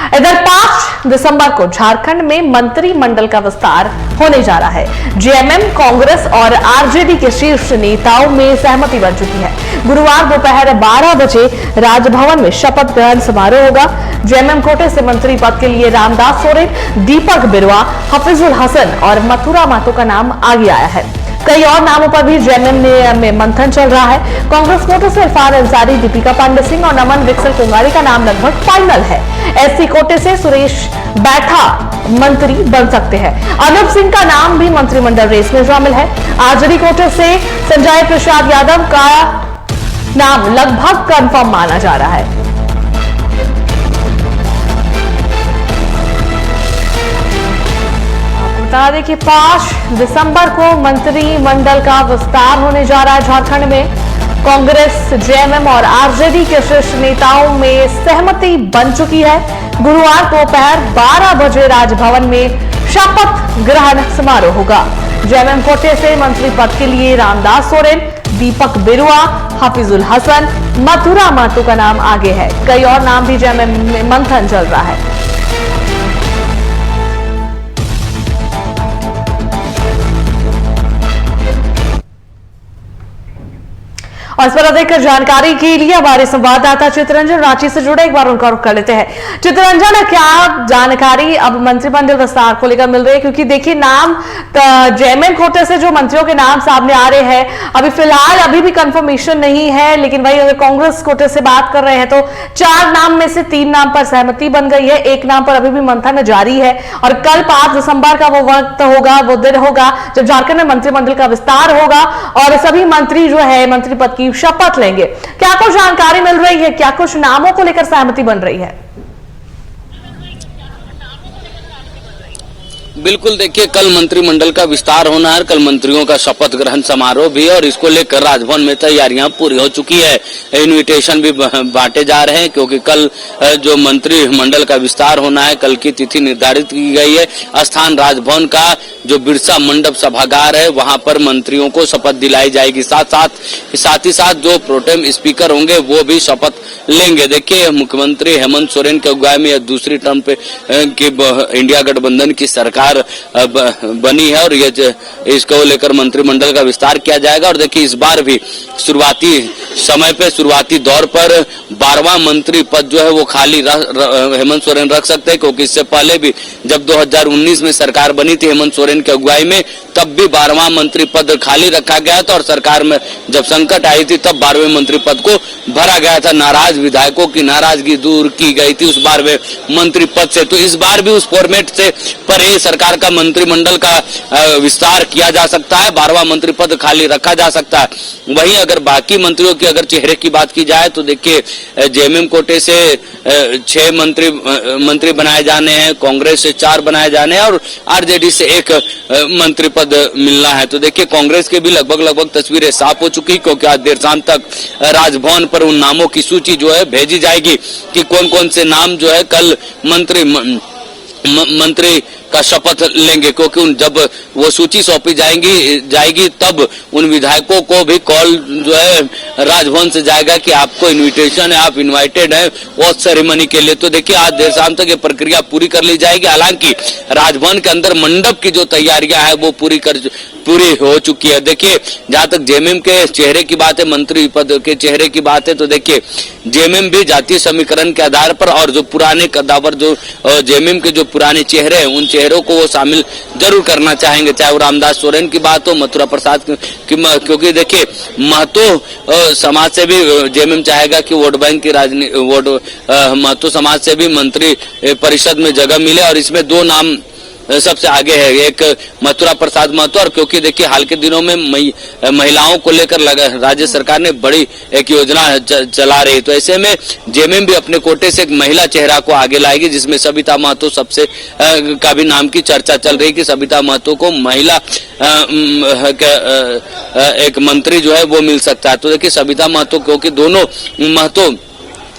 इधर 5 दिसंबर को झारखंड में मंत्रिमंडल का विस्तार होने जा रहा है। जेएमएम, कांग्रेस और आरजेडी के शीर्ष नेताओं में सहमति बन चुकी है। गुरुवार दोपहर 12 बजे राजभवन में शपथ ग्रहण समारोह होगा। जेएमएम कोटे से मंत्री पद के लिए रामदास सोरेन, दीपक बिरुआ, हफीजुल हसन और मथुरा महतो का नाम आगे आया है। कई और नामों पर भी जेएमएम में मंथन चल रहा है। कांग्रेस कोटे से इरफान अंसारी, दीपिका पांडे सिंह और नमन विक्सल कुंगारी का नाम लगभग फाइनल है। एससी कोटे से सुरेश बैठा मंत्री बन सकते हैं। अनूप सिंह का नाम भी मंत्रिमंडल रेस में शामिल है। आरजेडी कोटे से संजय प्रसाद यादव का नाम लगभग कंफर्म माना जा रहा है। बता दें कि 5 दिसंबर को मंत्रिमंडल का विस्तार होने जा रहा है झारखंड में। कांग्रेस, जेएमएम और आरजेडी के शीर्ष नेताओं में सहमति बन चुकी है। गुरुवार दोपहर 12 बजे राजभवन में शपथ ग्रहण समारोह होगा। जेएमएम कोटे से मंत्री पद के लिए रामदास सोरेन, दीपक बिरुआ, हफीजुल हसन, मथुरा महतो का नाम आगे है। कई और नाम भी जेएमएम में मंथन चल रहा है। और इस पर अधिक जानकारी के लिए हमारे संवाददाता चित्ररंजन रांची से जुड़े, एक बार उनका रुख कर लेते हैं। चित्ररंजन, क्या जानकारी अब मंत्रिमंडल विस्तार को लेकर मिल रही है? क्योंकि देखिए, नाम जेएमएम कोटे से जो मंत्रियों के नाम सामने आ रहे हैं, अभी फिलहाल अभी भी कंफर्मेशन नहीं है। लेकिन वही अगर कांग्रेस कोटे से बात कर रहे हैं तो 4 नाम में से 3 नाम पर सहमति बन गई है, 1 नाम पर अभी भी मंथन जारी है। और कल 5 दिसंबर का वो वक्त होगा, वो दिन होगा जब झारखंड में मंत्रिमंडल का विस्तार होगा और सभी मंत्री जो है मंत्री पद की शपथ लेंगे। क्या कुछ जानकारी मिल रही है? क्या कुछ नामों को लेकर सहमति बन रही है? बिल्कुल, देखिए, कल मंत्रिमंडल का विस्तार होना है। कल मंत्रियों का शपथ ग्रहण समारोह भी है और इसको लेकर राजभवन में तैयारियां पूरी हो चुकी है। इनविटेशन भी बांटे जा रहे हैं क्योंकि कल जो मंत्रिमंडल का विस्तार होना है, कल की तिथि निर्धारित की गई है। स्थान राजभवन का जो बिरसा मंडप सभागार है, वहां पर मंत्रियों को शपथ दिलाई जाएगी। साथ ही साथ जो प्रोटेम स्पीकर होंगे वो भी शपथ लेंगे। देखिए, मुख्यमंत्री हेमंत सोरेन के अगुवाई में दूसरी टर्म पे इंडिया गठबंधन की सरकार बनी है और ये इसको लेकर मंत्रिमंडल का विस्तार किया जाएगा। और देखिए, इस बार भी शुरुआती समय पे, शुरुआती दौर पर 12वां मंत्री पद जो है वो खाली हेमंत सोरेन रख सकते हैं, क्योंकि इससे पहले भी जब 2019 में सरकार बनी थी हेमंत सोरेन की अगुवाई में, तब भी 12वां मंत्री पद खाली रखा गया था और सरकार में जब संकट आई थी तब 12वें मंत्री पद को भरा गया था। नाराज विधायकों की नाराजगी दूर की गई थी उस 12वें मंत्री पद से। तो इस बार भी उस फॉर्मेट से परे सरकार का मंत्रिमंडल का विस्तार किया जा सकता है, 12वां मंत्री पद खाली रखा जा सकता है। वहीं अगर बाकी मंत्रियों की अगर चेहरे की बात की जाए तो देखिए, जेएमएम कोटे से 6 मंत्री बनाए जाने हैं, कांग्रेस से 4 बनाए जाने हैं और आरजेडी से 1 मंत्री पद मिलना है। तो देखिए, कांग्रेस के भी लगभग तस्वीरें साफ हो चुकी, क्योंकि आज देर शाम तक राजभवन पर उन नामों की सूची जो है भेजी जाएगी कि कौन कौन से नाम जो है कल मंत्री का शपथ लेंगे। क्योंकि जब वो सूची सौंपी जाएगी तब उन विधायकों को भी कॉल जो है राजभवन से जाएगा कि आपको इनविटेशन है, आप इनवाइटेड हैं वोट सेरेमनी के लिए। तो देखिए, आज देर शाम तक ये प्रक्रिया पूरी कर ली जाएगी। हालांकि राजभवन के अंदर मंडप की जो तैयारियां है वो पूरी हो चुकी है। देखिए, जहां तक जेएमएम के चेहरे की बात है, मंत्री पद के चेहरे की बात है, तो देखिए, जेएमएम भी जातीय समीकरण के आधार पर और जो पुराने कद्दावर जो जेएमएम के जो पुराने चेहरे हैं उन चेहरों को वो शामिल जरूर करना चाहेंगे, चाहे वो रामदास सोरेन की बात हो, मथुरा प्रसाद की, क्योंकि देखिए, महतो समाज से भी जेएमएम चाहेगा कि वोट बैंक की महतो समाज से भी मंत्री परिषद में जगह मिले और इसमें 2 नाम सबसे आगे है, एक मथुरा प्रसाद महतो। और क्योंकि देखिए, हाल के दिनों में महिलाओं को लेकर राज्य सरकार ने बड़ी एक योजना चला रही है, तो ऐसे में जेएमएम भी अपने कोटे से एक महिला चेहरा को आगे लाएगी, जिसमें सबिता महतो सबसे का भी नाम की चर्चा चल रही है कि सबिता महतो को महिला एक मंत्री जो है वो मिल सकता है। तो देखिए, सबिता महतो, क्योंकि दोनों महतो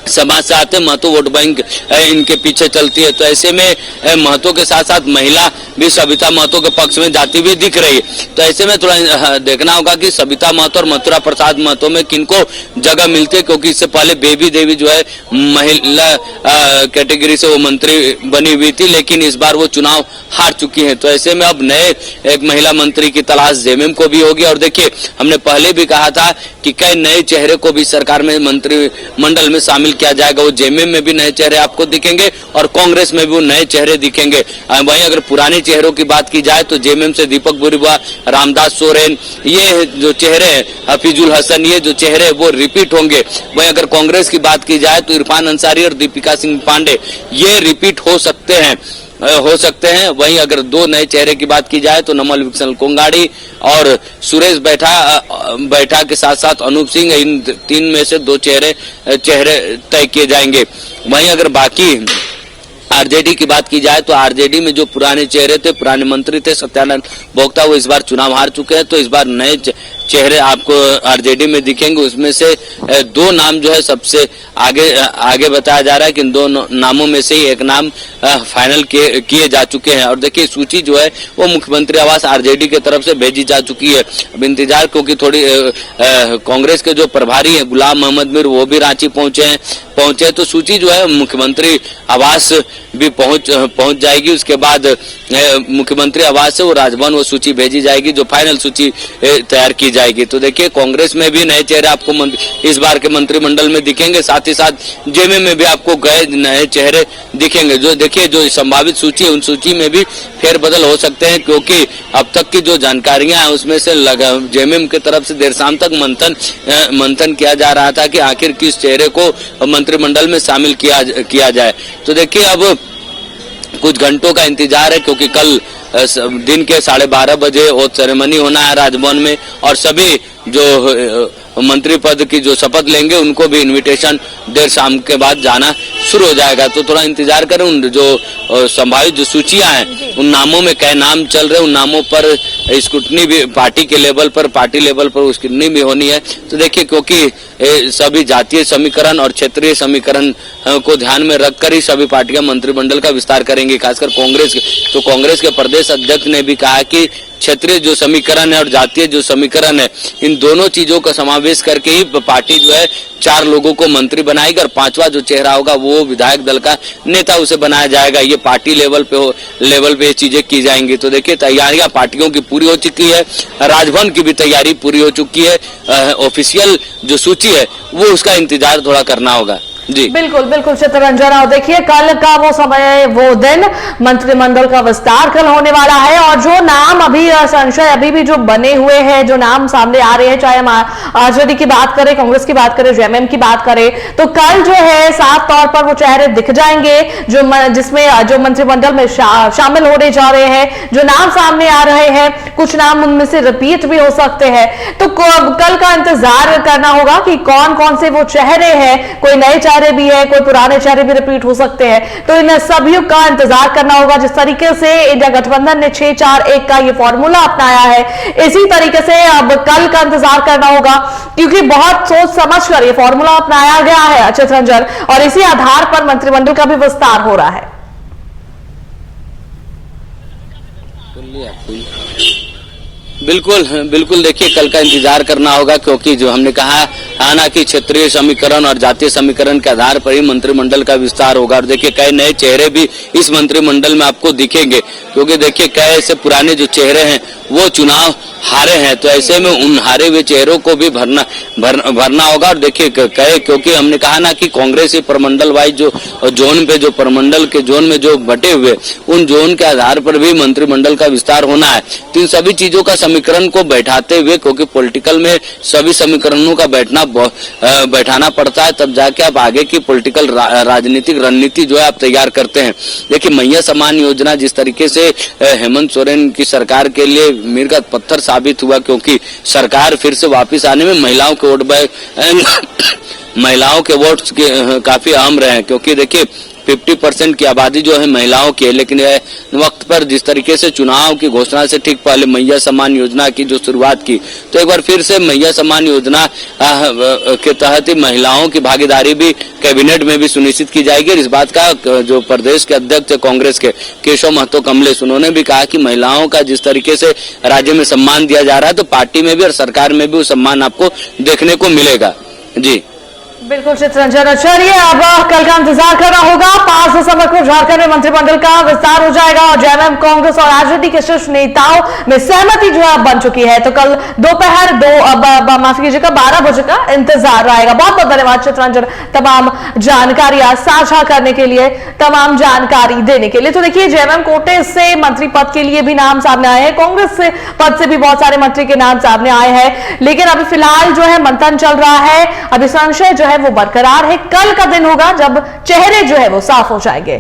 समाज से आते, महतो वोट बैंक इनके पीछे चलती है, तो ऐसे में महतो के साथ साथ महिला भी सविता महतो के पक्ष में जाती हुई दिख रही है। तो ऐसे में थोड़ा देखना होगा कि सविता महतो और मथुरा प्रसाद महतो में किनको जगह मिलती है, क्योंकि इससे पहले बेबी देवी जो है महिला कैटेगरी से वो मंत्री बनी हुई थी, लेकिन इस बार वो चुनाव हार चुकी हैं। तो ऐसे में अब नए एक महिला मंत्री की तलाश जेएमएम को भी होगी। और देखिए, हमने पहले भी कहा था कि कई नए चेहरे को भी सरकार में मंत्रिमंडल में शामिल किया जाएगा। वो जेएमएम में भी नए चेहरे आपको दिखेंगे और कांग्रेस में भी वो नए चेहरे दिखेंगे। वहीं अगर पुराने चेहरों की बात की जाए तो जेएमएम से दीपक बुरीबा, रामदास सोरेन, ये जो चेहरे हैं, हफीजुल हसन, ये जो चेहरे वो रिपीट होंगे। वहीं अगर कांग्रेस की बात की जाए तो इरफान अंसारी और दीपिका सिंह पांडे ये रिपीट हो सकते हैं। वहीं अगर दो नए चेहरे की बात की जाए तो नमल विकसल कोंगाड़ी और सुरेश बैठा के साथ साथ अनूप सिंह, इन तीन में से दो चेहरे तय किए जाएंगे। वहीं अगर बाकी आरजेडी की बात की जाए तो आरजेडी में जो पुराने चेहरे थे, पुराने मंत्री थे, सत्यानंद भोक्ता, वो इस बार चुनाव हार चुके हैं। तो इस बार नए चेहरे आपको आरजेडी में दिखेंगे। उसमें से दो नाम जो है सबसे आगे बताया जा रहा है कि इन दो नामों में से ही एक नाम फाइनल किए जा चुके हैं। और देखिए, सूची जो है वो मुख्यमंत्री आवास आरजेडी की तरफ से भेजी जा चुकी है। अब इंतजार, क्योंकि थोड़ी कांग्रेस के जो प्रभारी हैं गुलाम मोहम्मद मीर, वो भी रांची पहुंचे तो सूची जो है मुख्यमंत्री आवास भी पहुंच जाएगी। उसके बाद मुख्यमंत्री आवास से वो राजभवन वो सूची भेजी जाएगी, जो फाइनल सूची तैयार की जाएगी। तो देखिए, कांग्रेस में भी नए चेहरे आपको इस बार के मंत्रिमंडल में दिखेंगे, साथ ही साथ जेएमएम में भी आपको नए चेहरे दिखेंगे। जो देखिए, जो संभावित सूची है उन सूची में भी फेरबदल हो सकते हैं, क्योंकि अब तक की जो जानकारियां हैं उसमें से जेएमएम की तरफ से देर शाम तक मंथन किया जा रहा था कि आखिर किस चेहरे को मंत्रिमंडल में शामिल किया जाए। तो देखिए, अब कुछ घंटों का इंतजार है, क्योंकि कल दिन के 12:30 बजे ओथ सेरेमनी होना है राजभवन में, और सभी जो मंत्री पद की जो शपथ लेंगे उनको भी इनविटेशन देर शाम के बाद जाना शुरू हो जाएगा। तो थोड़ा इंतजार करें। उन जो संभावित जो सूचियां हैं उन नामों में कई नाम चल रहे, उन नामों पर स्क्रूटनी भी पार्टी लेवल पर स्क्रूटनी भी होनी है। तो देखिए, क्योंकि सभी जातीय समीकरण और क्षेत्रीय समीकरण को ध्यान में रखकर ही सभी पार्टियां मंत्रिमंडल का विस्तार करेंगी, खासकर कांग्रेस के प्रदेश अध्यक्ष ने भी कहा कि क्षेत्रीय जो समीकरण है और जातीय जो समीकरण है, इन दोनों चीजों का समावेश करके ही पार्टी जो है 4 लोगों को मंत्री बनाएगी और 5वां जो चेहरा होगा वो विधायक दल का नेता उसे बनाया जाएगा। ये पार्टी लेवल पे ये चीजें की जाएंगी। तो देखिए, तैयारियां पार्टियों की पूरी हो चुकी है, राजभवन की भी तैयारी पूरी हो चुकी है। ऑफिशियल जो सूची है वो उसका इंतजार थोड़ा करना होगा। जी बिल्कुल चित्तरंजन। और देखिए, कल का वो समय, वो दिन, मंत्रिमंडल का विस्तार कल होने वाला है। और जो नाम अभी संशय अभी भी जो बने हुए हैं, जो नाम सामने आ रहे हैं, चाहे हम आरजेडी की बात करें, कांग्रेस की बात करें, जेएमएम की बात करें, तो कल जो है साफ तौर पर वो चेहरे दिख जाएंगे जिसमें जो मंत्रिमंडल में शामिल होने जा रहे हैं। जो नाम सामने आ रहे हैं, कुछ नाम उनमें से रिपीट भी हो सकते हैं। तो कल का इंतजार करना होगा कि कौन कौन से वो चेहरे हैं। कोई नए चेहरे भी है, कोई पुराने चेहरे भी रिपीट हो सकते हैं। तो इन सभी का इंतजार करना होगा। जिस तरीके से इंडिया गठबंधन ने 6-4-1 का ये फॉर्मूला अपनाया है, इसी तरीके से अब कल का इंतजार करना होगा, क्योंकि बहुत सोच समझकर ये फॉर्मूला अपनाया गया है चित्तरंजन, और इसी आधार पर मंत्रिमंडल का भी विस्तार हो रहा है। बिल्कुल देखिए, कल का इंतजार करना होगा, क्योंकि जो हमने कहा ना कि क्षेत्रीय समीकरण और जातीय समीकरण के आधार पर ही मंत्रिमंडल का विस्तार होगा। और देखिए, कई नए चेहरे भी इस मंत्रिमंडल में आपको दिखेंगे, क्योंकि देखिए कई ऐसे पुराने जो चेहरे हैं वो चुनाव हारे हैं। तो ऐसे में उन हारे हुए चेहरों को भी भरना होगा। और देखिए, क्योंकि हमने कहा ना कि कांग्रेस प्रमंडल वाइज जो जोन पे, जो प्रमंडल के जोन में जो बटे हुए, उन जोन के आधार पर भी मंत्रिमंडल का विस्तार होना है। तो इन सभी चीजों का समीकरण को बैठाते हुए, क्योंकि पॉलिटिकल में सभी समीकरणों का बैठाना पड़ता है, तब जाके आप आगे की पॉलिटिकल राजनीतिक रणनीति जो है आप तैयार करते हैं। देखिए, मैया सम्मान योजना जिस तरीके से हेमंत सोरेन की सरकार के लिए मील का पत्थर साबित हुआ, क्योंकि सरकार फिर से वापस आने में महिलाओं के वोट बैंक महिलाओं के वोट्स काफी अहम रहे हैं, क्योंकि देखिए 50% की आबादी जो है महिलाओं की है, लेकिन वक्त पर जिस तरीके से चुनाव की घोषणा से ठीक पहले मैया सम्मान योजना की जो शुरुआत की, तो एक बार फिर से मैया सम्मान योजना के तहत ही महिलाओं की भागीदारी भी कैबिनेट में भी सुनिश्चित की जाएगी। और इस बात का जो प्रदेश के अध्यक्ष कांग्रेस के केशव महतो कमलेश, उन्होंने भी कहा कि महिलाओं का जिस तरीके से राज्य में सम्मान दिया जा रहा है, तो पार्टी में भी और सरकार में भी वो सम्मान आपको देखने को मिलेगा। जी बिल्कुल चित्रंजन आचार्य, अब कल का इंतजार करना होगा। 5 दिसंबर को झारखंड में मंत्रिमंडल का विस्तार हो जाएगा और जेएमएम, कांग्रेस और आरजेडी के शीर्ष नेताओं में सहमति जो है बन चुकी है। तो कल दोपहर 12 बजे का इंतजार रहेगा। बहुत बहुत धन्यवाद चित्रंजन, तमाम जानकारियां साझा करने के लिए, तमाम जानकारी देने के लिए। तो देखिए, जेएमएम कोटे से मंत्री पद के लिए भी नाम सामने आए हैं, कांग्रेस से पद से भी बहुत सारे मंत्री के नाम सामने आए हैं, लेकिन अभी फिलहाल जो है मंथन चल रहा है। अभी संशय जो है वो बरकरार है। कल का दिन होगा जब चेहरे जो है वो साफ हो जाएंगे।